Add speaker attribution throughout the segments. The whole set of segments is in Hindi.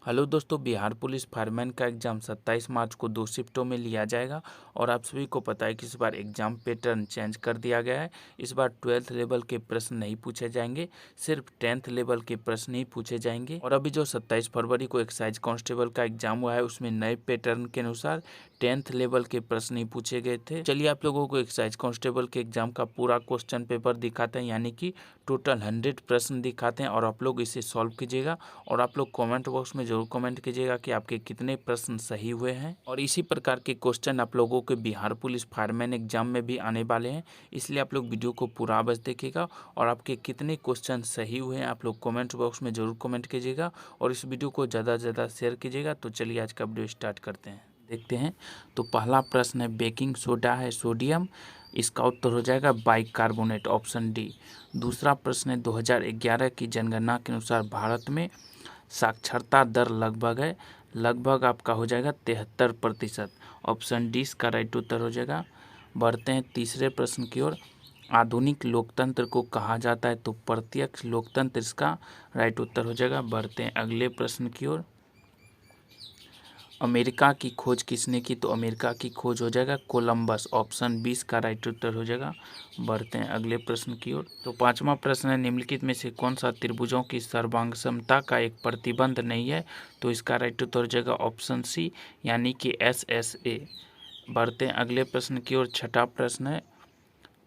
Speaker 1: हेलो दोस्तों, बिहार पुलिस फायरमैन का एग्ज़ाम 27 मार्च को 2 शिफ्टों में लिया जाएगा। और आप सभी को पता है कि इस बार एग्ज़ाम पैटर्न चेंज कर दिया गया है। इस बार 12th लेवल के प्रश्न नहीं पूछे जाएंगे, सिर्फ 10th लेवल के प्रश्न ही पूछे जाएंगे। और अभी जो 27 फरवरी को एक्साइज कांस्टेबल का एग्ज़ाम हुआ है, उसमें नए पैटर्न के अनुसार 10th लेवल के प्रश्न ही पूछे गए थे। चलिए आप लोगों को एक्साइज कांस्टेबल के एग्ज़ाम का पूरा क्वेश्चन पेपर दिखाते हैं, यानी कि टोटल 100 प्रश्न दिखाते हैं और आप लोग इसे सॉल्व कीजिएगा। और आप लोग कमेंट बॉक्स में जरूर कमेंट कीजिएगा कि आपके कितने प्रश्न सही हुए हैं। और इसी प्रकार के क्वेश्चन आप लोगों के बिहार पुलिस फायरमैन एग्जाम में भी आने वाले हैं, इसलिए आप लोग वीडियो को पूरा बस देखिएगा। और आपके कितने क्वेश्चन सही हुए हैं आप लोग कमेंट बॉक्स में जरूर कमेंट कीजिएगा और इस वीडियो को ज़्यादा से ज़्यादा शेयर कीजिएगा। तो चलिए आज का वीडियो स्टार्ट करते हैं, देखते हैं। तो पहला प्रश्न है, बेकिंग सोडा है सोडियम, इसका उत्तर हो जाएगा बाइकार्बोनेट, ऑप्शन डी। दूसरा प्रश्न है, 2011 की जनगणना के अनुसार भारत में साक्षरता दर लगभग है, लगभग आपका हो जाएगा 73%, ऑप्शन डी इसका राइट उत्तर हो जाएगा। बढ़ते हैं तीसरे प्रश्न की ओर। आधुनिक लोकतंत्र को कहा जाता है, तो प्रत्यक्ष लोकतंत्र इसका राइट उत्तर हो जाएगा। बढ़ते हैं अगले प्रश्न की ओर। अमेरिका की खोज किसने की, तो अमेरिका की खोज हो जाएगा कोलंबस, ऑप्शन 20 का राइट उत्तर हो जाएगा। बढ़ते हैं अगले प्रश्न की ओर। तो पांचवा प्रश्न है, निम्नलिखित में से कौन सा त्रिभुजों की सर्वांग समता का एक प्रतिबंध नहीं है, तो इसका राइट उत्तर हो जाएगा ऑप्शन सी, यानी कि SSA। बढ़ते हैं अगले प्रश्न की ओर। छठा प्रश्न है,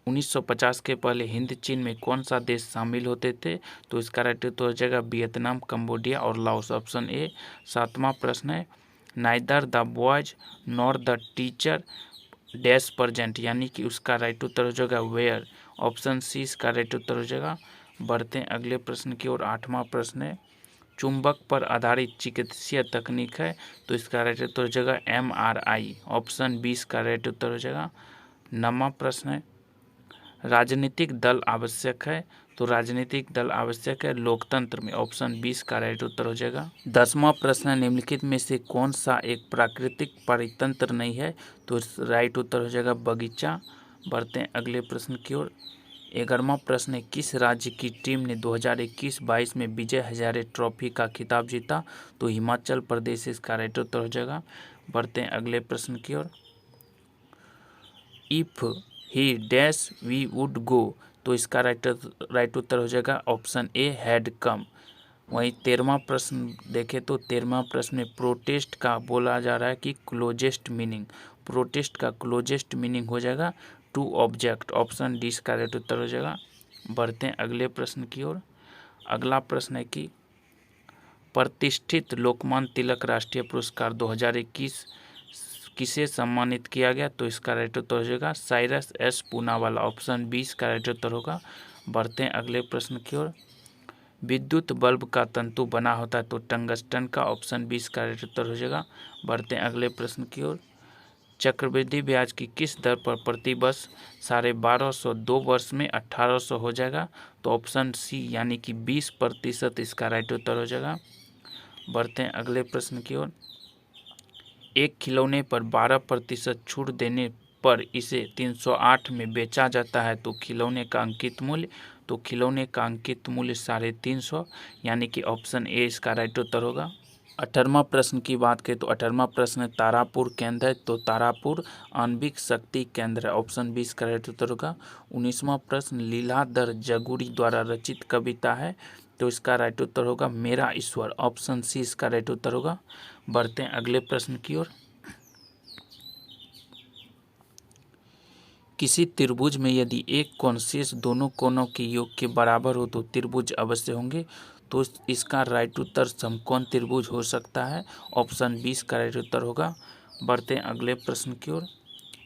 Speaker 1: 1950 के पहले हिंद चीन में कौन सा देश शामिल होते थे, तो इसका राइट उत्तर हो जाएगा वियतनाम, कंबोडिया और लाओस, ऑप्शन ए। सातवां प्रश्न है, neither the boys nor the teacher dash present, यानी कि उसका राइट उत्तर हो जाएगा वेयर, ऑप्शन सी इसका राइट उत्तर हो जाएगा। बढ़ते हैं अगले प्रश्न की ओर। आठवां प्रश्न है, चुंबक पर आधारित चिकित्सीय तकनीक है, तो इसका राइट उत्तर हो जाएगा MRI, ऑप्शन 20 का राइट उत्तर हो जाएगा। नौवां प्रश्न है, राजनीतिक दल आवश्यक है, तो राजनीतिक दल आवश्यक है लोकतंत्र में, ऑप्शन 20 का राइट उत्तर हो जाएगा। 10वां प्रश्न है, निम्नलिखित में से कौन सा एक प्राकृतिक परितंत्र नहीं है, तो राइट उत्तर हो जाएगा बगीचा। बढ़ते हैं अगले प्रश्न की ओर। 11वां प्रश्न है, किस राज्य की टीम ने 2021-22 में विजय हजारे ट्रॉफी का खिताब जीता, तो हिमाचल प्रदेश इसका राइट उत्तर हो जाएगा। बढ़ते हैं अगले प्रश्न की ओर। If he dash we would go, तो इसका राइट उत्तर हो जाएगा ऑप्शन ए हैड कम। वहीं 13वां प्रश्न देखें तो 13वां प्रश्न में प्रोटेस्ट का बोला जा रहा है कि क्लोजेस्ट मीनिंग, प्रोटेस्ट का क्लोजेस्ट मीनिंग हो जाएगा टू ऑब्जेक्ट, ऑप्शन डी इसका राइट उत्तर हो जाएगा। बढ़ते हैं अगले प्रश्न की ओर। अगला प्रश्न है कि प्रतिष्ठित लोकमान्य तिलक राष्ट्रीय पुरस्कार 2021 किसे सम्मानित किया गया, तो इसका राइट उत्तर हो जाएगा साइरस S पूनावाला, ऑप्शन 20 का राइट उत्तर होगा। बढ़ते हैं अगले प्रश्न की ओर। विद्युत बल्ब का तंतु बना होता है, तो टंगस्टन का, ऑप्शन 20 का राइट उत्तर हो जाएगा। बढ़ते हैं अगले प्रश्न की ओर। चक्रवृद्धि ब्याज की किस दर पर प्रति वर्ष 1250, 2 वर्ष में 1800 हो जाएगा, तो ऑप्शन सी यानी कि 20% इसका राइट उत्तर हो जाएगा। बढ़ते हैं अगले प्रश्न की ओर। एक खिलौने पर 12% छूट देने पर इसे 308 में बेचा जाता है, तो खिलौने का अंकित मूल्य, तो खिलौने का अंकित मूल्य 350, यानी कि ऑप्शन ए इसका राइट उत्तर होगा। 18वां प्रश्न की बात करें तो 18वां प्रश्न है, तारापुर केंद्र है, तो तारापुर आणविक शक्ति केंद्र है, ऑप्शन 20 का राइट उत्तर होगा। 19वां प्रश्न, लीलाधर जगुड़ी द्वारा रचित कविता है, तो इसका राइट उत्तर होगा मेरा ईश्वर, ऑप्शन सी इसका राइट उत्तर होगा। बढ़ते हैं अगले प्रश्न की ओर। किसी त्रिभुज में यदि एक कोण शेष दोनों कोणों के योग के बराबर हो तो त्रिभुज अवश्य होंगे, तो इसका राइट उत्तर समकोण त्रिभुज हो सकता है, ऑप्शन 20 का राइट उत्तर होगा। बढ़ते हैं अगले प्रश्न की ओर।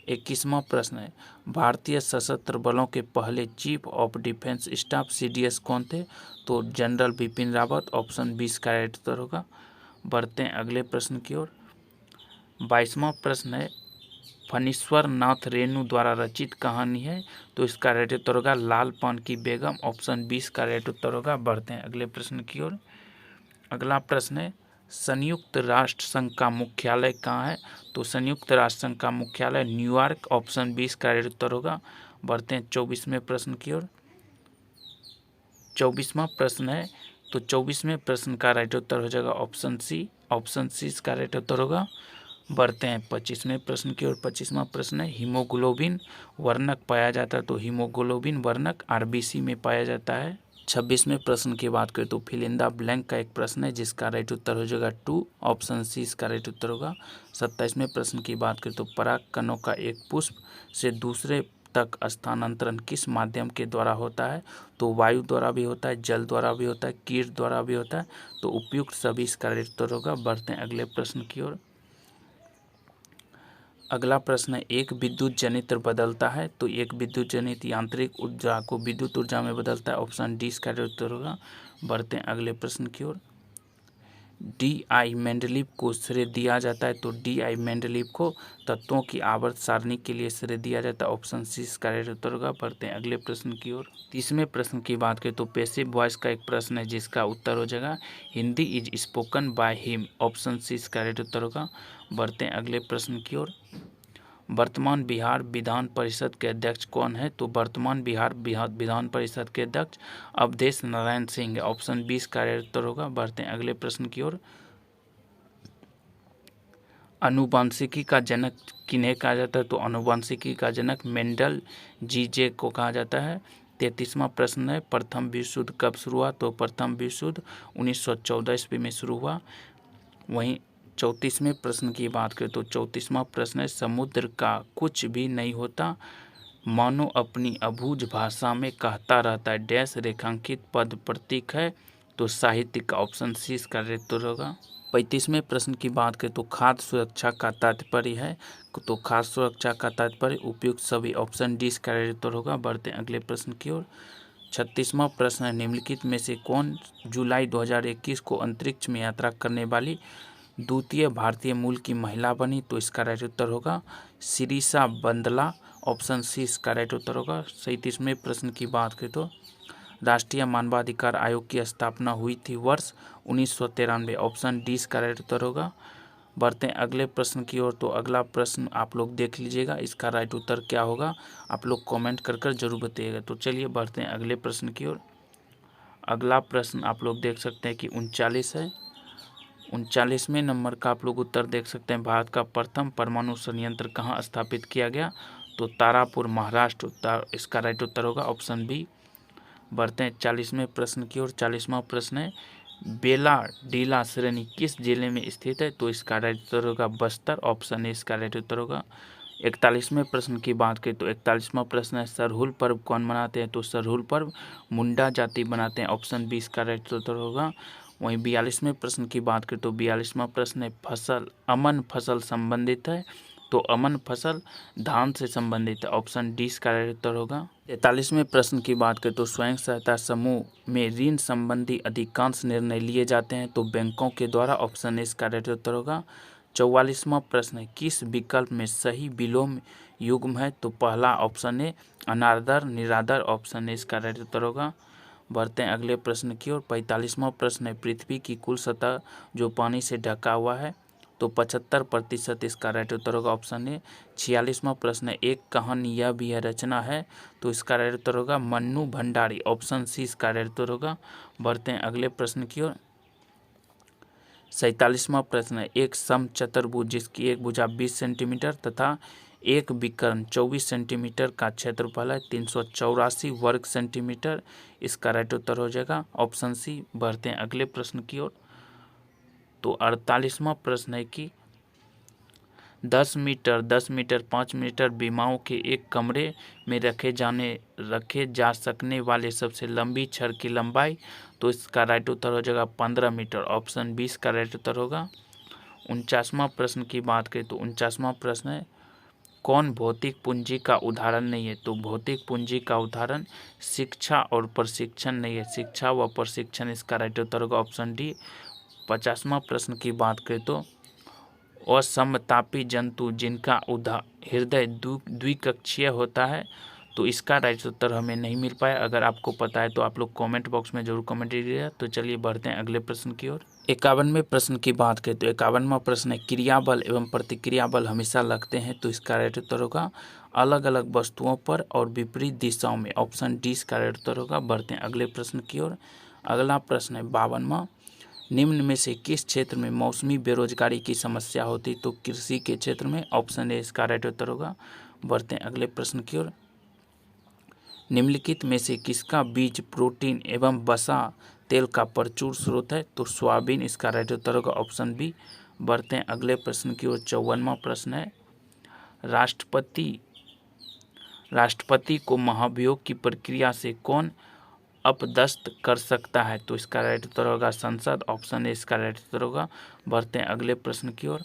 Speaker 1: 21वां प्रश्न है, भारतीय सशस्त्र बलों के पहले chief of defence staff CDS कौन थे, तो जनरल बिपिन रावत, ऑप्शन 20 का राइट उत्तर होगा। बढ़ते हैं अगले प्रश्न की ओर। 22वां प्रश्न है, फणीश्वर नाथ रेणु द्वारा रचित कहानी है, तो इसका राइट उत्तर होगा लाल पान की बेगम, ऑप्शन 20 का राइट उत्तर होगा। बढ़ते हैं अगले प्रश्न की ओर। अगला प्रश्न है, संयुक्त राष्ट्र संघ का मुख्यालय कहाँ है, तो संयुक्त राष्ट्र संघ का मुख्यालय न्यूयॉर्क, ऑप्शन 20 का राइट उत्तर होगा। बढ़ते हैं 24वें प्रश्न की ओर। 24वां प्रश्न है, तो 24वें प्रश्न का राइट उत्तर हो जाएगा ऑप्शन सी। ऑप्शन सी इसका राइट उत्तर होगा। बढ़ते हैं 25वें प्रश्न की ओर। 25वां प्रश्न है हीमोग्लोबिन वर्णक पाया जाता है, तो हीमोग्लोबिन वर्णक आरबीसी में पाया जाता है। 26वें प्रश्न की बात करें तो फिल इन द ब्लैंक का एक प्रश्न है जिसका राइट उत्तर हो जाएगा 2, ऑप्शन सी इसका राइट उत्तर होगा। 27वें प्रश्न की बात करें तो पराग कणों का एक पुष्प से दूसरे तक स्थानांतरण किस माध्यम के द्वारा होता है, तो वायु द्वारा भी होता है, जल द्वारा भी होता है, कीट द्वारा भी होता है, तो उपयुक्त सभी इसका राइट उत्तर होगा। बढ़ते हैं अगले प्रश्न की ओर। अगला प्रश्न है एक विद्युत जनित्र बदलता है, तो एक विद्युत जनित्र यांत्रिक ऊर्जा को विद्युत ऊर्जा में बदलता है, ऑप्शन डी इसका उत्तर होगा। बढ़ते हैं अगले प्रश्न की ओर। डी.आई. मेंडलीव को श्रेय दिया जाता है, तो डी.आई. मेंडलीव को तत्वों की आवर्त सारणी के लिए श्रेय दिया जाता है, ऑप्शन सी इसका उत्तर होगा। बढ़ते हैं अगले प्रश्न की ओर। 30वें प्रश्न की बात करें तो पैसिव वॉइस का एक प्रश्न है जिसका उत्तर हो जाएगा Hindi is spoken by him, option C इसका उत्तर होगा। बढ़ते हैं अगले प्रश्न की ओर। वर्तमान बिहार विधान परिषद के अध्यक्ष कौन है, तो वर्तमान बिहार विधान परिषद के अध्यक्ष अवधेश नारायण सिंह, ऑप्शन 20 का उत्तर होगा। बढ़ते हैं अगले प्रश्न की ओर। आनुवंशिकी का जनक किन्हें कहा जाता है, तो आनुवंशिकी का जनक मेंडल जीजे को कहा जाता है। 33वां प्रश्न है प्रथम विश्व युद्ध कब शुरू हुआ, तो प्रथम विश्व युद्ध 1914 ईस्वी में शुरू हुआ। वहीं 34वें प्रश्न की बात करें तो 34वां प्रश्न है समुद्र का कुछ भी नहीं होता, मानो अपनी अबूझ भाषा में कहता रहता है, डैश रेखांकित पद प्रतीक है, तो साहित्य का ऑप्शन सी इसका उत्तर होगा। 35वें प्रश्न की बात करें तो खाद्य सुरक्षा का तात्पर्य है, तो खाद्य सुरक्षा का तात्पर्य उपयुक्त सभी, ऑप्शन डी इसका उत्तर होगा। बढ़ते हैं अगले प्रश्न की ओर। 36वां प्रश्न है निम्नलिखित में से कौन जुलाई 2021 को अंतरिक्ष में यात्रा करने वाली द्वितीय भारतीय मूल की महिला बनी, तो इसका राइट उत्तर होगा शिरीषा बंदला, ऑप्शन सी इसका राइट उत्तर होगा। 37वें प्रश्न की बात करें तो राष्ट्रीय मानवाधिकार आयोग की स्थापना हुई थी वर्ष 1993, ऑप्शन डी इसका राइट उत्तर होगा। बढ़ते हैं अगले प्रश्न की ओर। तो अगला प्रश्न आप लोग देख लीजिएगा, इसका राइट उत्तर क्या होगा आप लोग कमेंट कर जरूर बताइएगा। तो चलिए बढ़ते हैं अगले प्रश्न की ओर। अगला प्रश्न आप लोग देख सकते हैं कि 39 है। 39वें नंबर का आप लोग उत्तर देख सकते हैं भारत का प्रथम परमाणु संयंत्र कहाँ स्थापित किया गया, तो तारापुर महाराष्ट्र, इसका राइट उत्तर होगा ऑप्शन बी। बढ़ते हैं 40वें प्रश्न की ओर। 40वां प्रश्न है बेला डीला श्रेणी किस जिले में स्थित है, तो इसका राइट उत्तर होगा बस्तर, ऑप्शन ए इसका राइट उत्तर होगा। 41वें प्रश्न की बात करें तो 41वां प्रश्न है सरहुल पर्व कौन मनाते हैं, तो सरहुल पर्व मुंडा जाति बनाते हैं, ऑप्शन बी इसका राइट उत्तर होगा। वहीं 42वें प्रश्न की बात करें तो 42वां प्रश्न है फसल अमन फसल संबंधित है, तो अमन फसल धान से संबंधित है, ऑप्शन डी इसका राइट उत्तर होगा। 43वें प्रश्न की बात करें तो स्वयं सहायता समूह में ऋण संबंधी अधिकांश निर्णय लिए जाते हैं, तो बैंकों के द्वारा, ऑप्शन ए इसका राइट उत्तर होगा। 44वां प्रश्न है किस विकल्प में सही विलोम युग्म है, तो पहला ऑप्शन ए अनादर निरादर, ऑप्शन ए इसका राइट उत्तर होगा। बढ़ते हैं अगले प्रश्न की ओर। 45वां प्रश्न है पृथ्वी की कुल सतह जो पानी से ढका हुआ है, तो 75% इसका राइट उत्तर होगा, ऑप्शन ए। 46वां प्रश्न है एक कहानी यह भी है रचना है, तो इसका राइट उत्तर होगा मन्नू भंडारी, ऑप्शन सी इसका राइट उत्तर होगा। बढ़ते हैं अगले प्रश्न की ओर। 47वां प्रश्न है एक समचतुर्भुज जिसकी एक भुजा 20 सेंटीमीटर तथा एक विकर्ण 24 सेंटीमीटर का क्षेत्रफल है 384 वर्ग सेंटीमीटर, इसका राइट उत्तर हो जाएगा ऑप्शन सी। बढ़ते हैं अगले प्रश्न की ओर। तो 48वां प्रश्न है कि 10 मीटर 5 मीटर बीमाओं के एक कमरे में रखे जा सकने वाले सबसे लंबी छड़ की लंबाई, तो इसका राइट उत्तर हो जाएगा 15 मीटर, ऑप्शन 20 का राइट उत्तर होगा। 49वां प्रश्न की बात करें तो 49वां प्रश्न है कौन भौतिक पूंजी का उदाहरण नहीं है, तो भौतिक पूंजी का उदाहरण शिक्षा और प्रशिक्षण नहीं है, शिक्षा व प्रशिक्षण इसका राइट उत्तर होगा, ऑप्शन डी। 50वां प्रश्न की बात करें तो असमतापी जंतु जिनका हृदय द्विकक्षीय होता है, तो इसका राइट उत्तर हमें नहीं मिल पाया। अगर आपको पता है तो आप लोग कमेंट बॉक्स में जरूर कमेंट कीजिएगा। तो चलिए बढ़ते हैं अगले प्रश्न की ओर। 51वें प्रश्न की बात करें तो 51वां प्रश्न है क्रिया बल एवं प्रतिक्रिया बल हमेशा लगते हैं, तो इसका राइट उत्तर होगा अलग अलग वस्तुओं पर और विपरीत दिशाओं में, ऑप्शन डी इसका राइट उत्तर होगा। बढ़ते हैं अगले प्रश्न की ओर। अगला प्रश्न है 52वां, निम्न में से किस क्षेत्र में मौसमी बेरोजगारी की समस्या होती? तो कृषि के क्षेत्र में। ऑप्शन ए इसका राइट उत्तर होगा। बढ़ते हैं अगले प्रश्न की ओर। निम्नलिखित में से किसका बीज प्रोटीन एवं वसा तेल का प्रचुर स्रोत है? तो सोयाबीन इसका राइट उत्तर होगा। Option B. बढ़ते हैं अगले प्रश्न की ओर। 54वां प्रश्न है, राष्ट्रपति को महाभियोग की प्रक्रिया से कौन अपदस्थ कर सकता है? तो इसका राइट उत्तर होगा संसद। ऑप्शन ए इसका राइट उत्तर होगा। बढ़ते हैं अगले प्रश्न की ओर।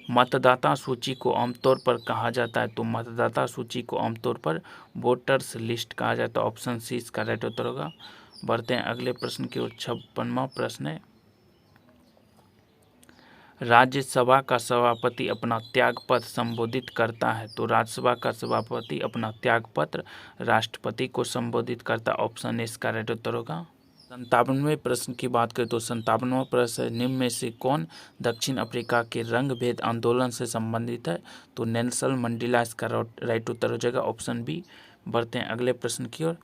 Speaker 1: मतदाता सूची को आमतौर पर कहा जाता है? तो मतदाता सूची को आमतौर पर वोटर्स लिस्ट कहा जाता है। ऑप्शन सी इसका राइट उत्तर होगा। बढ़ते हैं अगले प्रश्न की ओर। 56वां प्रश्न है, राज्यसभा का सभापति अपना त्यागपत्र संबोधित करता है? तो राज्यसभा का सभापति अपना त्यागपत्र राष्ट्रपति को संबोधित करता है। ऑप्शन ए इसका राइट उत्तर होगा। 57वें प्रश्न की बात करें तो 57वां प्रश्न है, निम्न में से कौन दक्षिण अफ्रीका के रंग भेद आंदोलन से संबंधित है? तो नेल्सन मंडेला इसका राइट उत्तर हो जाएगा। Option B. बढ़ते हैं अगले प्रश्न की ओर।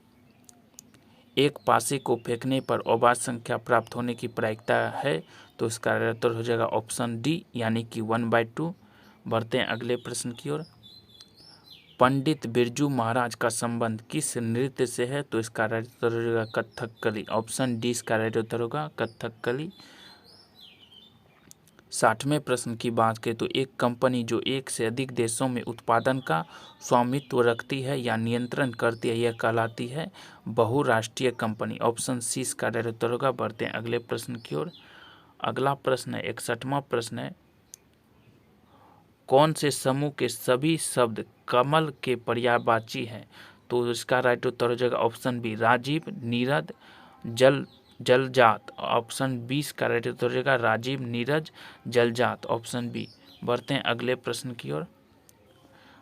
Speaker 1: एक पासे को फेंकने पर आवाज संख्या प्राप्त होने की प्रायिकता है? तो इसका उत्तर हो जाएगा ऑप्शन डी, यानी कि 1/2। बढ़ते हैं अगले प्रश्न की ओर। पंडित बिरजू महाराज का संबंध किस नृत्य से है? तो इसका राइट उत्तर हो जाएगा कथकली। ऑप्शन डी इसका राइट उत्तर होगा कथकली। 60वें प्रश्न की बात करें तो एक कंपनी जो एक से अधिक देशों में उत्पादन का स्वामित्व रखती है या नियंत्रण करती है, यह कहलाती है बहुराष्ट्रीय कंपनी। ऑप्शन सी इसका राइट उत्तर होगा। बढ़ते हैं अगले प्रश्न की ओर। अगला प्रश्न है 61वां प्रश्न है, कौन से समूह के सभी शब्द कमल के पर्यायवाची हैं? तो इसका राइट उत्तर हो जाएगा option B, Rajiv, Neeraj, Jalajat. Option B का राइट उत्तर हो जाएगा राजीव, नीरज, जलजात। Option B. बढ़ते हैं अगले प्रश्न की ओर।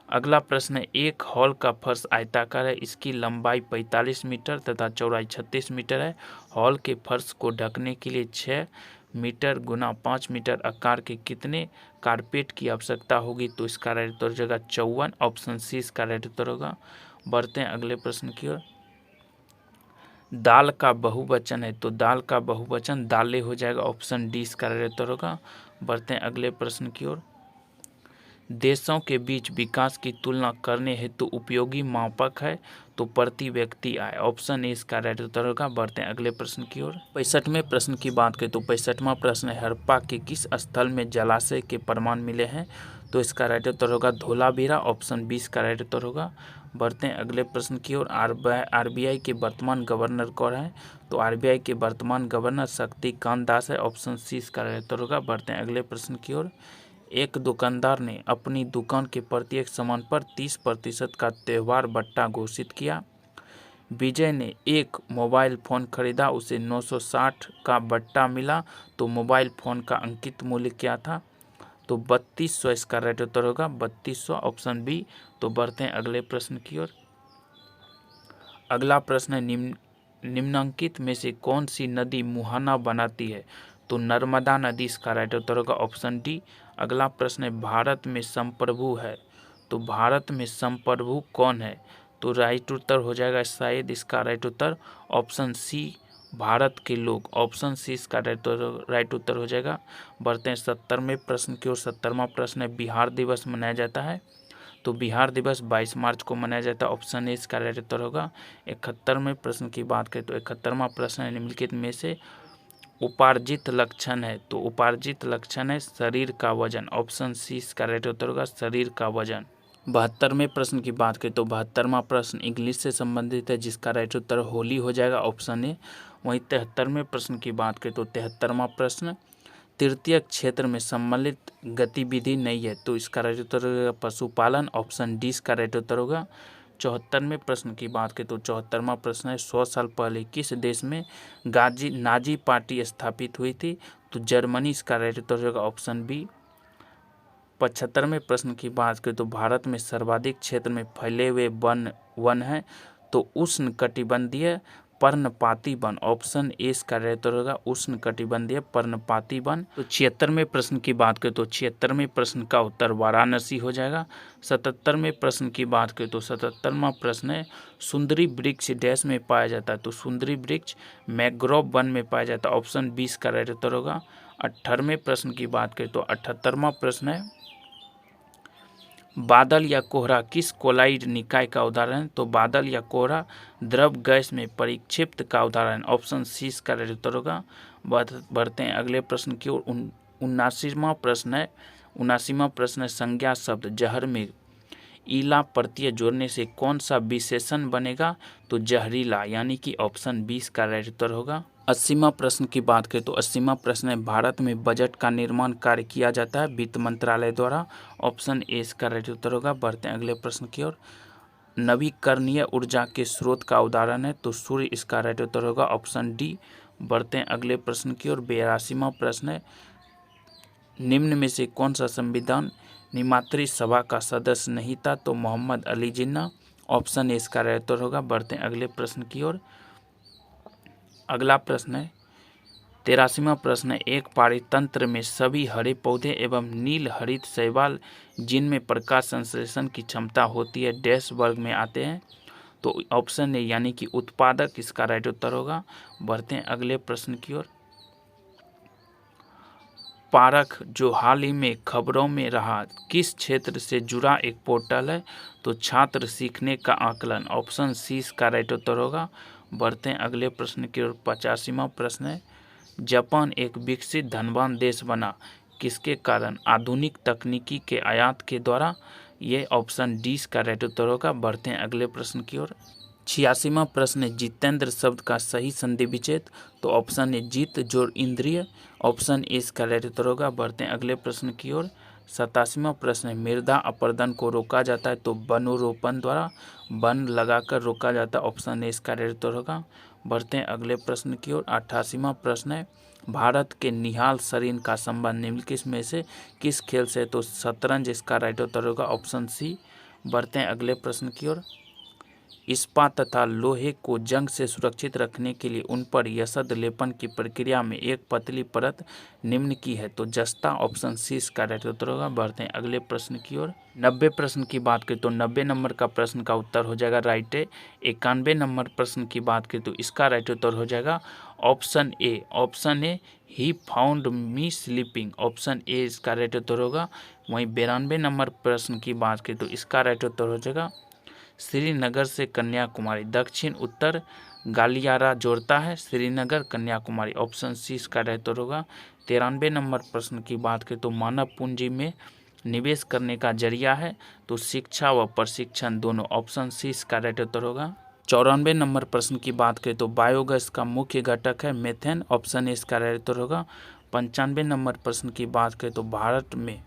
Speaker 1: अगला प्रश्न है, एक हॉल का फर्श आयताकार है, इसकी लंबाई 45 मीटर तथा चौड़ाई 36 मीटर है। हॉल के फर्श को ढकने के लिए 6 मीटर गुना 5 मीटर आकार के कितने कारपेट की आवश्यकता होगी? तो इसका राइट उत्तर हो जाएगा 54। ऑप्शन सी इसका राइट उत्तर होगा। बढ़ते हैं अगले प्रश्न की ओर। दाल का बहुवचन है, तो दाल का बहुवचन दालें हो जाएगा। ऑप्शन डी इसका राइट उत्तर होगा। बढ़ते हैं अगले प्रश्न की ओर। देशों के बीच विकास की तुलना करने हेतु उपयोगी मापक है? तो प्रति व्यक्ति आय। ऑप्शन ए इसका राइट उत्तर होगा। बढ़ते हैं अगले प्रश्न की ओर। 65वें प्रश्न की बात करें तो 65वां प्रश्न है, हड़प्पा के किस स्थल में जलाशय के प्रमाण मिले हैं? तो इसका राइट उत्तर होगा धोलावीरा। ऑप्शन बी इसका राइट उत्तर होगा। बढ़ते हैं अगले प्रश्न की ओर। आरबीआई के वर्तमान गवर्नर कौन है? तो आरबीआई के वर्तमान गवर्नर शक्तिकांत दास है। ऑप्शन सी इसका राइट उत्तर होगा। बढ़ते हैं अगले प्रश्न की ओर। एक दुकानदार ने अपनी दुकान के प्रत्येक सामान पर 30% का त्योहार भत्ता घोषित किया। विजय ने एक मोबाइल फ़ोन खरीदा, उसे 960 का भत्ता मिला, तो मोबाइल फ़ोन का अंकित मूल्य क्या था? तो 3200 इसका राइट उत्तर होगा। 3200 ऑप्शन बी। तो बढ़ते हैं अगले प्रश्न की ओर। अगला प्रश्न है, निम्नलिखित में से कौन सी नदी मुहाना बनाती है? तो नर्मदा नदी इसका राइट उत्तर होगा। Option D. अगला प्रश्न है, भारत में संप्रभु है, तो भारत में संप्रभु कौन है? तो राइट उत्तर हो जाएगा शायद इसका राइट उत्तर ऑप्शन सी, भारत के लोग। ऑप्शन सी इसका राइट उत्तर हो जाएगा। बढ़ते हैं 70वें प्रश्न की ओर। 70वां प्रश्न है, बिहार दिवस मनाया जाता है? तो बिहार दिवस 22 मार्च को मनाया जाता है। ऑप्शन ए इसका राइट उत्तर होगा। 71वें प्रश्न की बात करें तो 71वां प्रश्न है, निम्नलिखित में से उपार्जित लक्षण है? तो उपार्जित लक्षण है शरीर का वजन। ऑप्शन सी इसका राइट उत्तर होगा शरीर का वजन। 72वें प्रश्न की बात करें तो 72वां प्रश्न इंग्लिश से संबंधित है, जिसका राइट उत्तर होली हो जाएगा। Option A. वहीं 73वें प्रश्न की बात करें तो 73वां प्रश्न तृतीय क्षेत्र में सम्मिलित गतिविधि नहीं है, तो इसका राइट उत्तर होगा पशुपालन। ऑप्शन डी इसका राइट उत्तर होगा। 74वें प्रश्न की बात करें तो 74वां प्रश्न है, 100 साल पहले किस देश में नाजी पार्टी स्थापित हुई थी? तो जर्मनी इसका राइट उत्तर होगा। Option B. 75वें प्रश्न की बात करें तो भारत में सर्वाधिक क्षेत्र में फैले हुए वन है, तो उष्णकटिबंधीय पर्णपाती वन, ऑप्शन ए इसका राइट उत्तर होगा उष्णकटिबंधीय पर्णपाती वन। तो 76वें प्रश्न की बात करें तो 76वें प्रश्न का उत्तर वाराणसी हो जाएगा। 77वें प्रश्न की बात करें तो 77वां प्रश्न है सुंदरी वृक्ष डैश में पाया जाता है, तो सुंदरी वृक्ष मैंग्रोव वन में पाया जाता है, ऑप्शन 20 का राइट उत्तर होगा। 18वें प्रश्न की बात करें तो 78वां प्रश्न है बादल या कोहरा किस कोलाइड निकाय का उदाहरण है, तो बादल या कोहरा द्रव गैस में परिक्षिप्त का उदाहरण, ऑप्शन सी इसका राइट उत्तर होगा। बढ़ते हैं अगले प्रश्न की ओर। 79वां प्रश्न है संज्ञा शब्द जहर में ईला प्रत्यय जोड़ने से कौन सा विशेषण बनेगा, तो जहरीला, यानी कि ऑप्शन 20 का राइट उत्तर होगा। 80वां प्रश्न की बात करें तो 80वां प्रश्न है भारत में बजट का निर्माण कार्य किया जाता है वित्त मंत्रालय द्वारा, ऑप्शन ए इसका राइट उत्तर होगा। बढ़ते हैं अगले प्रश्न की ओर। नवीकरणीय ऊर्जा के स्रोत का उदाहरण है, तो सूर्य इसका राइट उत्तर होगा, ऑप्शन डी। बढ़ते हैं अगले प्रश्न की ओर। 82वां प्रश्न है निम्न में से कौन सा संविधान निमात्री सभा का सदस्य नहीं था, तो मोहम्मद अली जिन्ना, ऑप्शन ए इसका राइट उत्तर होगा। बढ़ते हैं अगले प्रश्न की ओर। अगला प्रश्न है 83वां प्रश्न है एक पारितंत्र में सभी हरे पौधे एवं नील हरित शैवाल जिनमें प्रकाश संश्लेषण की क्षमता होती है डैश वर्ग में आते हैं, तो ऑप्शन ए यानी कि उत्पादक इसका राइट उत्तर होगा। बढ़ते हैं अगले प्रश्न की ओर। पारख जो हाल ही में खबरों में रहा किस क्षेत्र से जुड़ा एक पोर्टल है, तो छात्र सीखने का आकलन, ऑप्शन सी इसका राइट उत्तर होगा। बढ़ते हैं अगले प्रश्न की ओर। 85वां प्रश्न है जापान एक विकसित धनवान देश बना किसके कारण, आधुनिक तकनीकी के आयात के द्वारा, ये ऑप्शन डी इसका राइट उत्तर होगा। बढ़ते हैं अगले प्रश्न की ओर। 86वां प्रश्न है जितेंद्र शब्द का सही संधि विच्छेद, तो ऑप्शन ए जित जोड़ इंद्रिय, ऑप्शन ए इसका राइट उत्तर होगा। बढ़ते हैं अगले प्रश्न की ओर। 87वां प्रश्न है मृदा अपरदन को रोका जाता है, तो वनोरोपण द्वारा, वन लगाकर रोका जाता है, ऑप्शन ए इसका राइट उत्तर होगा। बढ़ते हैं अगले प्रश्न की ओर। 88वां प्रश्न है भारत के निहाल सरीन का संबंध निम्नलिखित में से किस खेल से, तो शतरंज इसका राइट उत्तर होगा, ऑप्शन सी। बढ़ते हैं अगले प्रश्न की ओर। इस्पात तथा लोहे को जंग से सुरक्षित रखने के लिए उन पर यसद लेपन की प्रक्रिया में एक पतली परत निम्न की है, तो जस्ता, ऑप्शन सी इसका राइट उत्तर होगा। बढ़ते हैं अगले प्रश्न की ओर। 90 प्रश्न की बात करें तो 90 नंबर का प्रश्न का उत्तर हो जाएगा राइट है। 91 नंबर प्रश्न की बात करें तो इसका राइट उत्तर हो जाएगा option A he found me sleeping, option A इसका राइट उत्तर होगा। वहीं 92 नंबर प्रश्न की बात करें तो इसका राइट उत्तर हो जाएगा श्रीनगर से कन्याकुमारी दक्षिण उत्तर गालियारा जोड़ता है, श्रीनगर कन्याकुमारी, ऑप्शन सी इसका राइट उत्तर होगा। 93 नंबर प्रश्न की बात करें तो मानव पूंजी में निवेश करने का जरिया है, तो शिक्षा व प्रशिक्षण दोनों, ऑप्शन सी इसका राइट उत्तर होगा। 94 नंबर प्रश्न की बात करें तो बायोगैस का मुख्य घटक है मेथेन, ऑप्शन ए इसका राइट उत्तर होगा। 95 नंबर प्रश्न की बात करें तो भारत में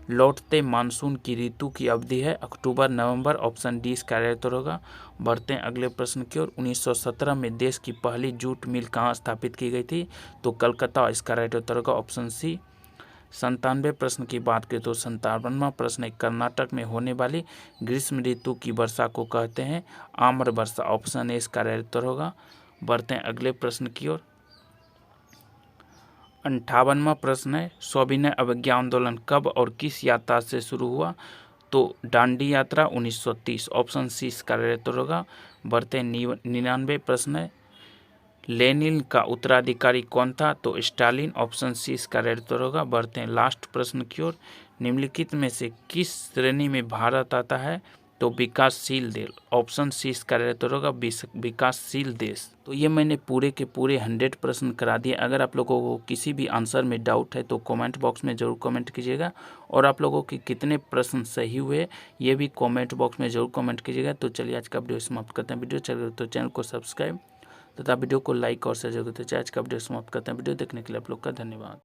Speaker 1: लौटते मानसून की ऋतु की अवधि है अक्टूबर नवंबर, ऑप्शन डी इसका राइट उत्तर होगा। बढ़ते हैं अगले प्रश्न की ओर। 1917 में देश की पहली जूट मिल कहाँ स्थापित की गई थी, तो कलकत्ता, इसका राइट उत्तर होगा, ऑप्शन सी। 97 प्रश्न की बात करें तो 57वां प्रश्न है कर्नाटक में होने वाली ग्रीष्म ऋतु की वर्षा को कहते हैं आम्र वर्षा, ऑप्शन ए इसका राइट उत्तर होगा। बढ़ते हैं अगले प्रश्न की ओर। 58वां प्रश्न है सविनय अवज्ञा आंदोलन कब और किस यात्रा से शुरू हुआ, तो दांडी यात्रा 1930, ऑप्शन सी इसका राइट उत्तर होगा। बढ़ते हैं 99 प्रश्न है लेनिन का उत्तराधिकारी कौन था, तो स्टालिन, ऑप्शन सी इसका राइट उत्तर होगा। बढ़ते हैं लास्ट प्रश्न की ओर। निम्नलिखित में से किस श्रेणी में भारत आता है, तो विकासशील देश, ऑप्शन सी इसका राइट उत्तर होगा, विकासशील देश। तो ये मैंने पूरे के पूरे 100 प्रश्न करा दिए। अगर आप लोगों को किसी भी आंसर में डाउट है तो कमेंट बॉक्स में ज़रूर कमेंट कीजिएगा, और आप लोगों के कितने प्रश्न सही हुए ये भी कमेंट बॉक्स में ज़रूर कमेंट कीजिएगा। तो चलिए आज का वीडियो समाप्त करते हैं। वीडियो चल तो चैनल को सब्सक्राइब तथा वीडियो को लाइक और शेयर जरूर करते हैं। आज का वीडियो समाप्त करते हैं। वीडियो देखने के लिए आप लोग का धन्यवाद।